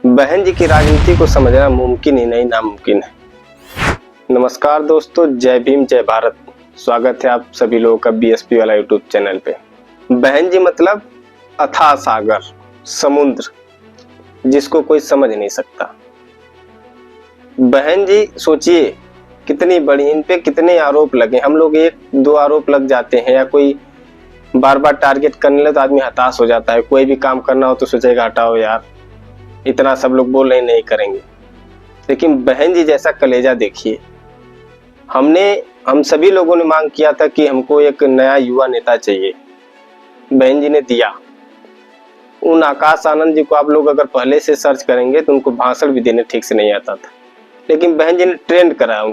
बहन जी की राजनीति को समझना मुमकिन ही नहीं नामुमकिन है। नमस्कार दोस्तों, जय भीम जय भारत। स्वागत है आप सभी लोगों का बीएसपी वाला यूट्यूब चैनल पे। बहन जी मतलब अथाह सागर, समुद्र जिसको कोई समझ नहीं सकता। बहन जी सोचिए कितनी बड़ी, इन पे कितने आरोप लगे। हम लोग एक दो आरोप लग जाते हैं या कोई बार बार टारगेट करने लगे तो आदमी हताश हो जाता है। कोई भी काम करना हो तो सोचेगा हटाओ यार, इतना सब लोग बोल रहे नहीं करेंगे। लेकिन बहन जी जैसा कलेजा देखिए। हम सभी लोगों ने मांग किया था कि हमको एक नया युवा नेता चाहिए, बहन जी ने दिया। उन आकाश आनंद जी को आप लोग अगर पहले से सर्च करेंगे तो उनको भाषण भी देने ठीक से नहीं आता था, लेकिन बहन जी ने ट्रेंड कराया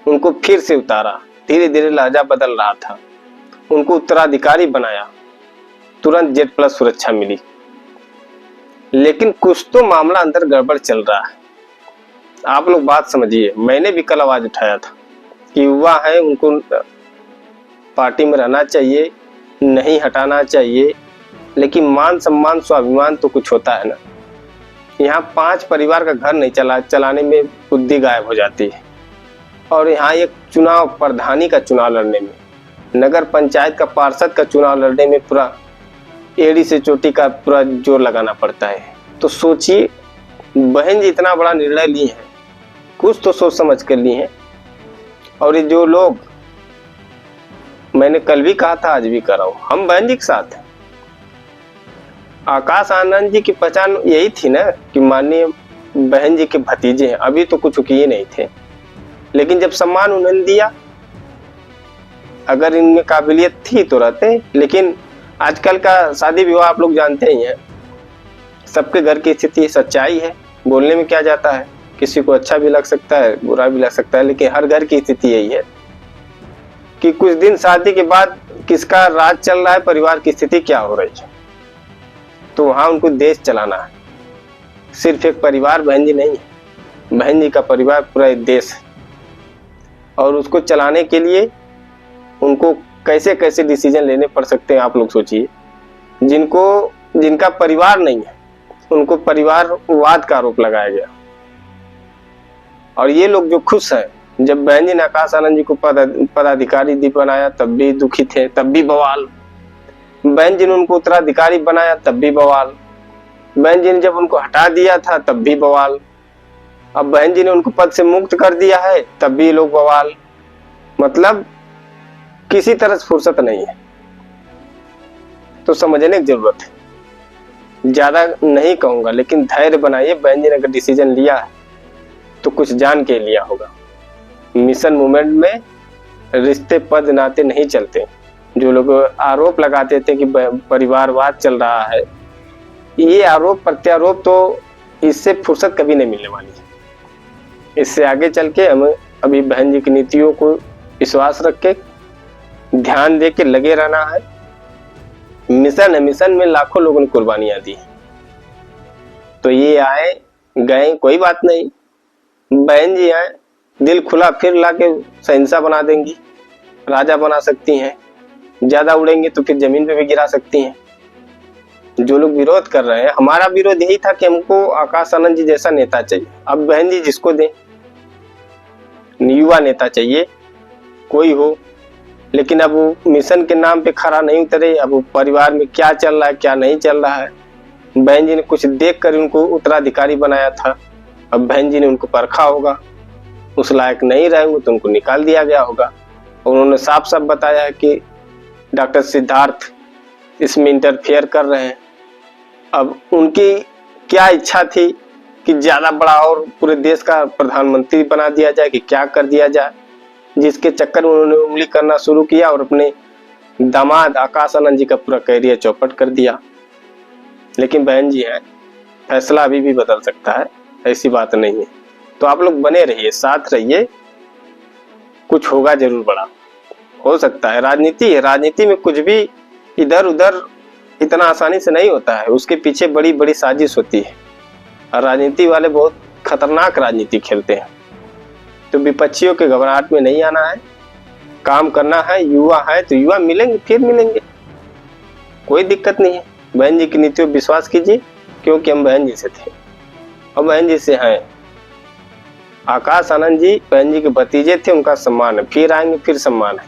उनको फिर से उतारा। धीरे धीरे लहजा बदल रहा था, उनको उत्तराधिकारी बनाया, तुरंत जेड प्लस सुरक्षा मिली। लेकिन कुछ तो मामला अंदर गड़बड़ चल रहा है। आप लोग बात समझिए। मैंने भी कल आवाज उठाया था कि युवा है, उनको पार्टी में रहना चाहिए, नहीं हटाना चाहिए, लेकिन मान सम्मान स्वाभिमान तो कुछ होता है ना। यहाँ 5 परिवार का घर नहीं चलाने में बुद्धि गायब हो जाती है। और यहाँ एक चुनाव, प्रधानी का चुनाव लड़ने में, नगर पंचायत का पार्षद का चुनाव लड़ने में पूरा एड़ी से चोटी का पूरा जोर लगाना पड़ता है। तो सोचिए, बहन जी इतना बड़ा निर्णय लिए हैं, कुछ तो सोच समझ कर लिए हैं। और ये जो लोग, मैंने कल भी कहा था आज भी कर रहा हूं, हम बहन जी के साथ हैं। आकाश आनंद जी की पहचान यही थी ना कि माननीय बहन जी के भतीजे हैं। अभी तो कुछ किए नहीं थे, लेकिन जब सम्मान उन्होंने दिया, अगर इनमें काबिलियत थी तो रहते। लेकिन आजकल का शादी विवाह आप लोग जानते ही हैं, सबके घर की स्थिति सच्चाई है। बोलने में क्या जाता है, किसी को अच्छा भी लग सकता है, बुरा भी लग सकता है, लेकिन हर घर की स्थिति यही है कि कुछ दिन शादी के बाद किसका राज चल रहा है, परिवार की स्थिति क्या हो रही है। तो वहां उनको देश चलाना है। सिर्फ एक परिवार बहन जी नहीं है, बहन जी का परिवार पूरा एक देश है। और उसको चलाने के लिए उनको कैसे कैसे डिसीजन लेने पड़ सकते हैं आप लोग सोचिए। जिनका परिवार नहीं है उनको परिवारवाद का आरोप लगाया गया। और ये लोग जो खुश हैं, जब बहन जी ने आकाश आनंद जी को पदाधिकारी बनाया तब भी दुखी थे, तब भी बवाल। बहन जी ने उनको उत्तराधिकारी बनाया तब भी बवाल। बहन जी ने जब उनको हटा दिया था तब भी बवाल। अब बहन जी ने उनको पद से मुक्त कर दिया है तब भी लोग बवाल। मतलब किसी तरह से फुर्सत नहीं है। तो समझने की जरूरत है। ज्यादा नहीं कहूंगा, लेकिन धैर्य बनाइए। बहन जी ने अगर डिसीजन लिया है तो कुछ जान के लिया होगा। मिशन मूवमेंट में रिश्ते पद नाते नहीं चलते। जो लोग आरोप लगाते थे कि परिवारवाद चल रहा है, ये आरोप प्रत्यारोप, तो इससे फुर्सत कभी नहीं मिलने वाली है। इससे आगे चल के हमें अभी बहन जी की नीतियों को विश्वास रख के ध्यान दे के लगे रहना है। मिशन है, मिशन में लाखों लोगों ने कुर्बानियां दी। तो ये आए गए कोई बात नहीं, बहन जी आए, दिल खुला, फिर लाके शहंशाह बना देंगी, राजा बना सकती हैं। ज्यादा उड़ेंगे तो फिर जमीन पे भी गिरा सकती हैं। जो लोग विरोध कर रहे हैं, हमारा विरोध यही था कि हमको आकाश आनंद जी जैसा नेता चाहिए। अब बहन जी जिसको दें, युवा नेता चाहिए कोई हो, लेकिन अब वो मिशन के नाम पे खरा नहीं उतरे। अब वो परिवार में क्या चल रहा है क्या नहीं चल रहा है, बहन जी ने कुछ देख कर उनको उत्तराधिकारी बनाया था। अब बहन जी ने उनको परखा होगा, उस लायक नहीं रहेंगे तो उनको निकाल दिया गया होगा। और उन्होंने साफ साफ बताया है कि डॉक्टर सिद्धार्थ इसमें इंटरफेयर कर रहे हैं। अब उनकी क्या इच्छा थी कि ज्यादा बड़ा और पूरे देश का प्रधानमंत्री बना दिया जाए, कि क्या कर दिया जाए, जिसके चक्कर में उन्होंने उंगली करना शुरू किया और अपने दामाद आकाश आनंद जी का पूरा कैरियर चौपट कर दिया। लेकिन बहन जी है, फैसला अभी भी बदल सकता है, ऐसी बात नहीं है। तो आप लोग बने रहिए, साथ रहिए, कुछ होगा जरूर बड़ा, हो सकता है। राजनीति है, राजनीति में कुछ भी इधर उधर इतना आसानी से नहीं होता है, उसके पीछे बड़ी बड़ी साजिश होती है। और राजनीति वाले बहुत खतरनाक राजनीति खेलते हैं। तो विपक्षियों के घबराहट में नहीं आना है, काम करना है। युवा है तो युवा मिलेंगे, फिर मिलेंगे, कोई दिक्कत नहीं है। बहन जी की नीतियों पर विश्वास कीजिए, क्योंकि हम बहन जी से थे। और बहन जी से हैं। आकाश आनंद जी बहन जी के भतीजे थे, उनका सम्मान है, फिर आएंगे फिर सम्मान है।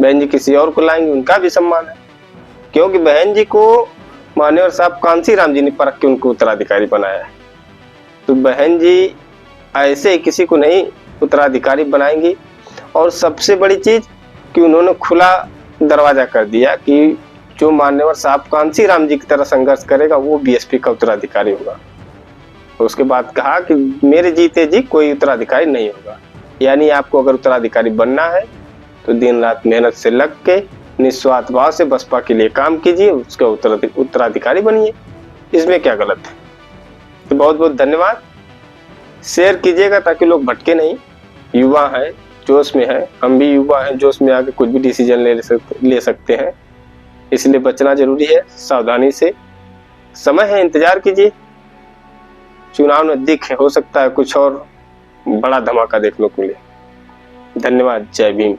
बहन जी किसी और को लाएंगे, उनका भी सम्मान है, क्योंकि बहन जी को मान्यवर साहब कांसी राम जी ने परख के उनको उत्तराधिकारी बनाया है। तो बहन जी ऐसे ही किसी को नहीं उत्तराधिकारी बनाएंगी। और सबसे बड़ी चीज कि उन्होंने खुला दरवाजा कर दिया कि जो मान्यवर साहब कांसी राम जी की तरह संघर्ष करेगा वो बीएसपी का उत्तराधिकारी होगा। तो उसके बाद कहा कि मेरे जीते जी कोई उत्तराधिकारी नहीं होगा, यानी आपको अगर उत्तराधिकारी बनना है तो दिन रात मेहनत से लग के निस्वार्थ भाव से बसपा के लिए काम कीजिए, उसका उत्तराधिकारी बनिए, इसमें क्या गलत है। तो बहुत बहुत धन्यवाद। शेयर कीजिएगा ताकि लोग भटके नहीं। युवा हैं, जोश में हैं, हम भी युवा हैं, जोश में आके कुछ भी डिसीजन ले सकते हैं, इसलिए बचना जरूरी है, सावधानी से। समय है, इंतजार कीजिए, चुनाव नजदीक है, हो सकता है कुछ और बड़ा धमाका देखने को मिले। धन्यवाद। जय भीम।